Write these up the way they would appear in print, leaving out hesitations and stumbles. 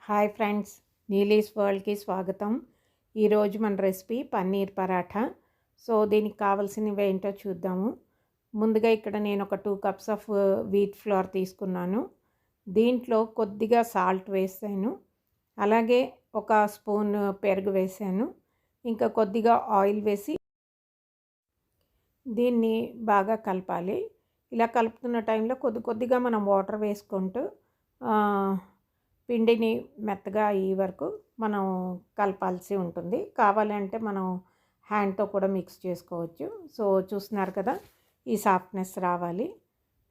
Hi friends, నీలీస్ వరల్డ్కి స్వాగతం. ఈరోజు మన రెసిపీ పన్నీర్ పరాఠా. దీనికి కావాల్సినవి ఏంటో చూద్దాము. ముందుగా ఇక్కడ నేను ఒక 2 కప్స్ ఆఫ్ వీట్ ఫ్లోర్ తీసుకున్నాను. దీంట్లో కొద్దిగా సాల్ట్ వేసాను, అలాగే ఒక స్పూన్ పెరుగు వేసాను, ఇంకా కొద్దిగా ఆయిల్ వేసి దీన్ని బాగా కలపాలి. ఇలా కలుపుతున్న టైంలో కొద్దిగా మనం వాటర్ వేసుకుంటూ పిండిని మెత్తగా అయ్యే వరకు మనం కలపాల్సి ఉంటుంది. కావాలంటే మనం హ్యాండ్తో కూడా మిక్స్ చేసుకోవచ్చు. చూస్తున్నారు కదా, ఈ సాఫ్ట్నెస్ రావాలి.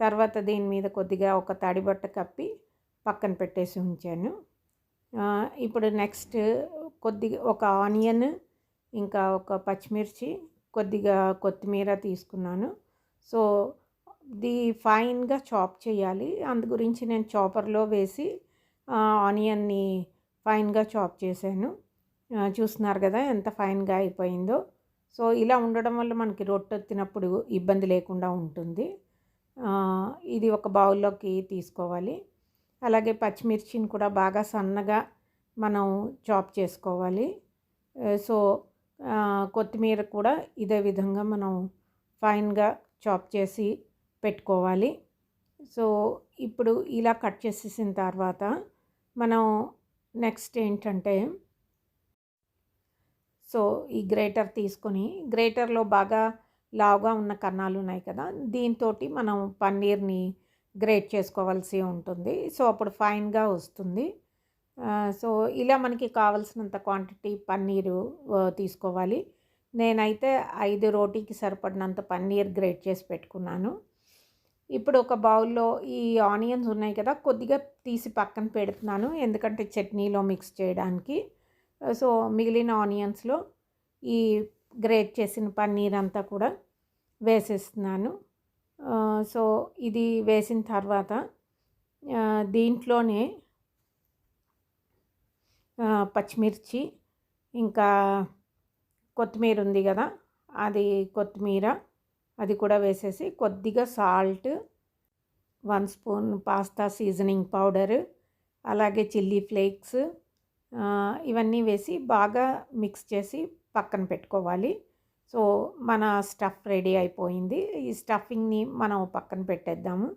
తర్వాత దీని మీద కొద్దిగా ఒక తడి బట్ట కప్పి పక్కన పెట్టేసి ఉంచాను. ఇప్పుడు నెక్స్ట్ కొద్దిగా ఒక ఆనియన్, ఇంకా ఒక పచ్చిమిర్చి, కొద్దిగా కొత్తిమీర తీసుకున్నాను. ఇది ఫైన్గా చాప్ చేయాలి. అందు గురించి నేను చాపర్లో వేసి ఆనియన్ని ఫైన్గా చాప్ చేశాను. చూస్తున్నారు కదా ఎంత ఫైన్గా అయిపోయిందో. ఇలా ఉండడం వల్ల మనకి రొట్టె తినప్పుడు ఇబ్బంది లేకుండా ఉంటుంది. ఇది ఒక బౌల్లోకి తీసుకోవాలి. అలాగే పచ్చిమిర్చిని కూడా బాగా సన్నగా మనం చాప్ చేసుకోవాలి. కొత్తిమీర కూడా ఇదే విధంగా మనం ఫైన్గా చాప్ చేసి పెట్టుకోవాలి. ఇప్పుడు ఇలా కట్ చేసేసిన తర్వాత మనం నెక్స్ట్ ఏంటంటే ఈ గ్రేటర్ తీసుకొని, గ్రేటర్లో బాగా లావుగా ఉన్న కన్నాలు ఉన్నాయి కదా, దీంతో మనం పన్నీర్ని గ్రేట్ చేసుకోవాల్సి ఉంటుంది. అప్పుడు ఫైన్గా వస్తుంది. ఇలా మనకి కావాల్సినంత క్వాంటిటీ పన్నీరు తీసుకోవాలి. నేనైతే 5 రోటీకి సరిపడినంత పన్నీర్ గ్రేట్ చేసి పెట్టుకున్నాను. ఇప్పుడు ఒక బౌల్లో ఈ ఆనియన్స్ ఉన్నాయి కదా, కొద్దిగా తీసి పక్కన పెడుతున్నాను, ఎందుకంటే చట్నీలో మిక్స్ చేయడానికి. మిగిలిన ఆనియన్స్లో ఈ గ్రేట్ చేసిన పన్నీర్ అంతా కూడా వేసేస్తున్నాను. ఇది వేసిన తర్వాత దీంట్లోనే పచ్చిమిర్చి, ఇంకా కొత్తిమీర ఉంది కదా, కొత్తిమీర అది కూడా వేసేసి, కొద్దిగా salt, 1 spoon pasta seasoning powder, అలాగే చిల్లీ ఫ్లేక్స్, ఇవన్నీ వేసి బాగా మిక్స్ చేసి పక్కన పెట్టుకోవాలి. మన స్టఫ్ రెడీ అయిపోయింది. ఈ స్టఫింగ్ని మనం పక్కన పెట్టేద్దాము.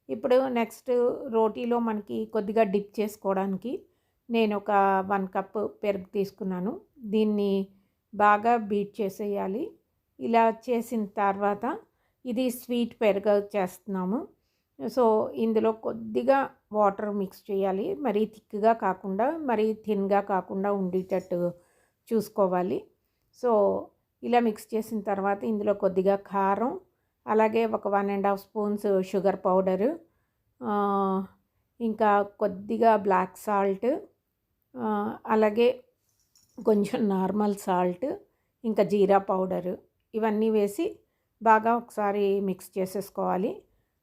ఇప్పుడు నెక్స్ట్ రోటీలో మనకి కొద్దిగా డిప్ చేసుకోవడానికి నేను ఒక 1 కప్ పెరుగు తీసుకున్నాను. దీన్ని బాగా బీట్ చేసేయాలి. ఇలా చేసిన తర్వాత ఇది స్వీట్ పెరుగు చేస్తున్నాము. ఇందులో కొద్దిగా వాటర్ మిక్స్ చేయాలి. మరీ థిక్గా కాకుండా, మరీ థిన్గా కాకుండా ఉండేటట్టు చూసుకోవాలి. ఇలా మిక్స్ చేసిన తర్వాత ఇందులో కొద్దిగా కారం, అలాగే ఒక 1.5 స్పూన్స్ షుగర్ పౌడరు, ఇంకా కొద్దిగా బ్లాక్ సాల్ట్, అలాగే కొంచెం నార్మల్ సాల్ట్, ఇంకా జీరా పౌడరు, ఇవన్నీ వేసి బాగా ఒకసారి మిక్స్ చేసేసుకోవాలి.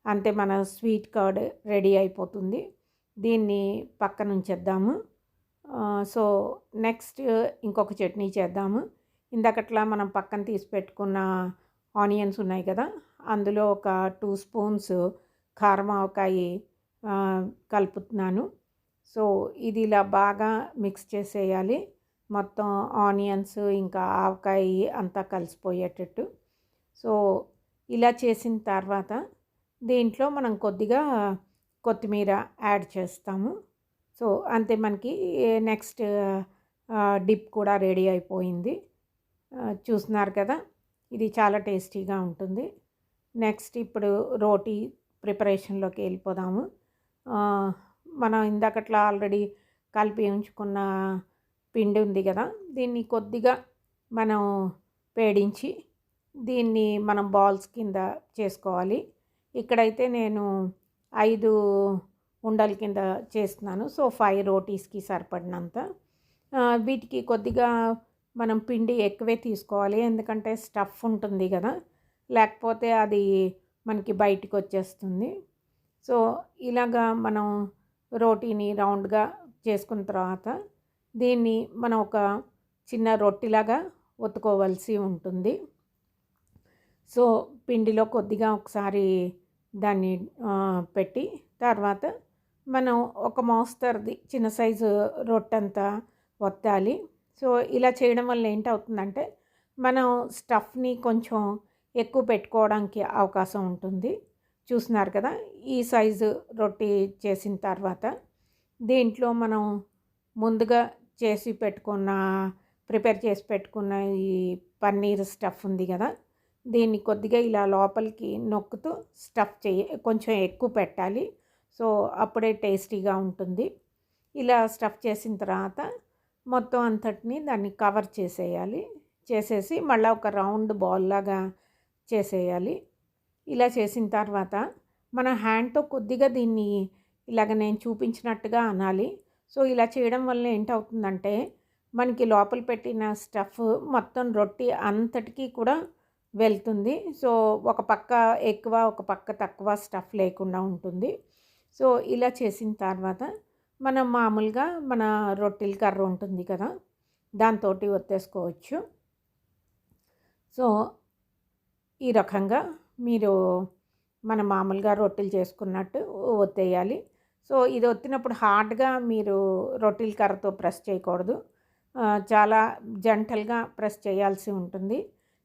అంతే, మన స్వీట్ కర్డ్ రెడీ అయిపోతుంది. దీన్ని పక్కన ఉంచేద్దాము. నెక్స్ట్ ఇంకొక చట్నీ చేద్దాము. ఇందాకట్లా మనం పక్కన తీసి పెట్టుకున్న ఆనియన్స్ ఉన్నాయి కదా, అందులో ఒక 2 స్పూన్స్ కారం ఆవకాయ కలుపుతున్నాను. ఇది ఇలా బాగా మిక్స్ చేసేయాలి. మొత్తం ఆనియన్స్ ఇంకా ఆవకాయ అంతా కలిసిపోయేటట్టు. ఇలా చేసిన తర్వాత దీంట్లో మనం కొద్దిగా కొత్తిమీర యాడ్ చేస్తాము. అంతే, మనకి నెక్స్ట్ డిప్ కూడా రెడీ అయిపోయింది. చూస్తున్నారు కదా, ఇది చాలా టేస్టీగా ఉంటుంది. నెక్స్ట్ ఇప్పుడు రోటీ ప్రిపరేషన్లోకి వెళ్ళిపోదాము. మనం ఇందాకట్లా ఆల్రెడీ కలిపి ఉంచుకున్న పిండి ఉంది కదా, దీన్ని కొద్దిగా మనం వేడించి దీన్ని మనం బాల్స్ కింద చేసుకోవాలి. ఇక్కడైతే నేను 5 ఉండల కింద చేస్తున్నాను. 5 రోటీస్కి సరిపడినంత. వీటికి కొద్దిగా మనం పిండి ఎక్కువే తీసుకోవాలి, ఎందుకంటే స్టఫ్ ఉంటుంది కదా, లేకపోతే అది మనకి బయటికి వచ్చేస్తుంది. ఇలాగా మనం రోటీని రౌండ్గా చేసుకున్న తర్వాత దీన్ని మనం ఒక చిన్న రొట్టెలాగా ఒత్తుకోవాల్సి ఉంటుంది. పిండిలో కొద్దిగా ఒకసారి దాన్ని పెట్టి తర్వాత మనం ఒక మోస్తరుది చిన్న సైజు రొట్టంతా ఒత్తాలి. సో, ఇలా చేయడం వల్ల ఏంటవుతుందంటే, మనం స్టఫ్‌ని కొంచెం ఎక్కువ పెట్టుకోవడానికి అవకాశం ఉంటుంది. చూస్తున్నారు కదా! ఈ సైజు రొట్టి చేసిన తర్వాత, దీంట్లో మనం ముందుగా ప్రిపేర్ చేసి పెట్టుకున్న ఈ పన్నీర్ స్టఫ్ ఉంది కదా! దీన్ని కొద్దిగా ఇలా లోపలికి నొక్కుతూ కొంచెం ఎక్కువ పెట్టాలి. సో, అప్పుడే టేస్టీగా ఉంటుంది. ఇలా స్టఫ్ చేసిన తర్వాత మొత్తం అంతటిని దాన్ని కవర్ చేసేయాలి. చేసేసి మళ్ళీ ఒక రౌండ్ బాల్ లాగా చేసేయాలి. ఇలా చేసిన తర్వాత మన హ్యాండ్‌తో కొద్దిగా దీన్ని ఇలాగ నేను చూపించినట్టుగా అనాలి. సో, ఇలా చేయడం వల్ల ఏంటవుతుందంటే, మనకి లోపల పెట్టిన స్టఫ్ మొత్తం రొట్టి అంతటికీ కూడా వెళ్తుంది. సో, ఒక పక్క ఎక్కువ, ఒక పక్క తక్కువ స్టఫ్ లేకుండా ఉంటుంది. సో, ఇలా చేసిన తర్వాత మనం మామూలుగా మన రొట్టెల కర్ర ఉంటుంది కదా! దాంతోటి ఒత్తేసుకోవచ్చు. సో, ఈ రకంగా మీరు మనం మామూలుగా రొట్టెలు చేసుకున్నట్టు ఒత్తేయాలి. సో, ఇది ఒత్తినప్పుడు హార్డ్‌గా మీరు రొట్టెల కర్రతో ప్రెస్ చేయకూడదు. చాలా జెంటల్‌గా ప్రెస్ చేయాల్సి ఉంటుంది.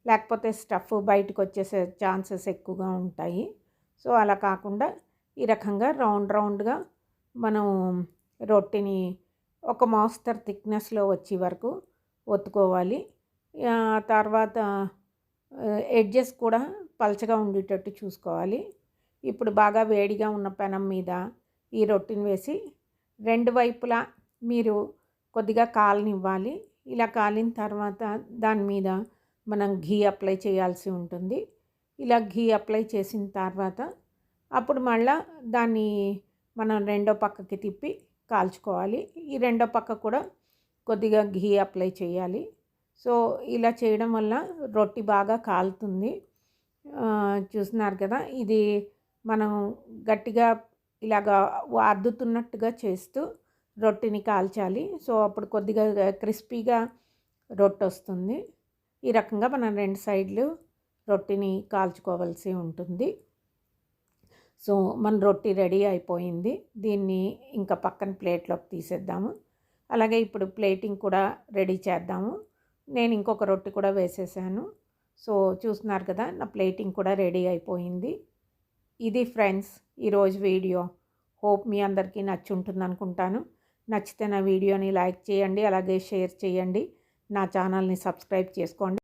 లేకపోతే స్టఫ్ బయటకొచ్చేసే ఛాన్సెస్ ఎక్కువగా ఉంటాయి. సో, అలా కాకుండా ఈ రకంగా రౌండ్‌గా మనం రొట్టెని ఒక మోస్తరు థిక్‌నెస్‌లో వచ్చే వరకు ఒత్తుకోవాలి. తర్వాత ఎడ్జెస్ కూడా పలచగా ఉండేటట్టు చూసుకోవాలి. ఇప్పుడు బాగా వేడిగా ఉన్న పెనం మీద ఈ రొట్టెని వేసి 2 వైపులా మీరు కొద్దిగా కాలనివ్వాలి. ఇలా కాలిన తర్వాత దాని మీద మనం ఘీ అప్లై చేయాల్సి ఉంటుంది. ఇలా ఘీ అప్లై చేసిన తర్వాత అప్పుడు మళ్ళా దాన్ని మనం రెండో పక్కకి తిప్పి కాల్చుకోవాలి. ఈ రెండో పక్క కూడా కొద్దిగా ఘీ అప్లై చేయాలి. సో, ఇలా చేయడం వల్ల రొట్టె బాగా కాలుతుంది. చూస్తున్నారు కదా! ఇది మనం గట్టిగా ఇలాగా అద్దుతున్నట్టుగా చేస్తూ రొట్టెని కాల్చాలి. సో, అప్పుడు కొద్దిగా క్రిస్పీగా రొట్టొస్తుంది. ఈ రకంగా మనం 2 సైడ్లు రొట్టెని కాల్చుకోవాల్సి ఉంటుంది. సో, మన రొట్టె రెడీ అయిపోయింది. దీన్ని ఇంకా పక్కన ప్లేట్లోకి తీసేద్దాము. అలాగే ఇప్పుడు ప్లేటింగ్ కూడా రెడీ చేద్దాము. నేను ఇంకొక రొట్టె కూడా వేసేసాను. సో, చూస్తున్నారు కదా! నా ప్లేటింగ్ కూడా రెడీ అయిపోయింది. ఇది ఫ్రెండ్స్ ఈరోజు వీడియో. హోప్ మీ అందరికీ నచ్చుంటుంది అనుకుంటాను. నచ్చితే నా వీడియోని లైక్ చేయండి, అలాగే షేర్ చేయండి. నా ఛానల్ని సబ్స్క్రైబ్ చేసుకోండి.